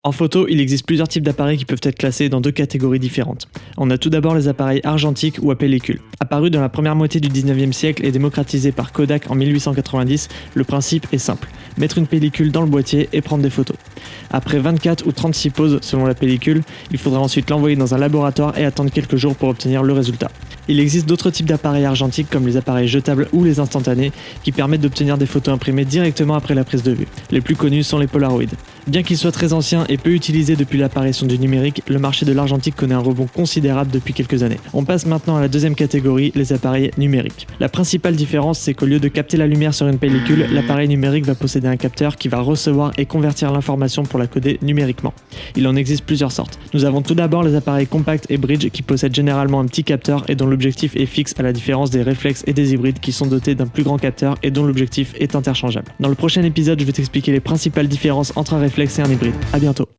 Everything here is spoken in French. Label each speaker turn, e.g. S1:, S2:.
S1: En photo, il existe plusieurs types d'appareils qui peuvent être classés dans deux catégories différentes. On a tout d'abord les appareils argentiques ou à pellicule. Apparus dans la première moitié du 19e siècle et démocratisés par Kodak en 1890, le principe est simple. Mettre une pellicule dans le boîtier et prendre des photos. Après 24 ou 36 poses selon la pellicule, il faudra ensuite l'envoyer dans un laboratoire et attendre quelques jours pour obtenir le résultat. Il existe d'autres types d'appareils argentiques comme les appareils jetables ou les instantanés qui permettent d'obtenir des photos imprimées directement après la prise de vue. Les plus connus sont les Polaroid. Bien qu'ils soient très anciens et peu utilisés depuis l'apparition du numérique, le marché de l'argentique connaît un rebond considérable depuis quelques années. On passe maintenant à la deuxième catégorie, les appareils numériques. La principale différence, c'est qu'au lieu de capter la lumière sur une pellicule, l'appareil numérique va posséder un capteur qui va recevoir et convertir l'information pour la coder numériquement. Il en existe plusieurs sortes. Nous avons tout d'abord les appareils compacts et bridge qui possèdent généralement un petit capteur et dont l'objectif est fixe à la différence des réflexes et des hybrides qui sont dotés d'un plus grand capteur et dont l'objectif est interchangeable. Dans le prochain épisode, je vais t'expliquer les principales différences entre un réflexe et un hybride. À bientôt.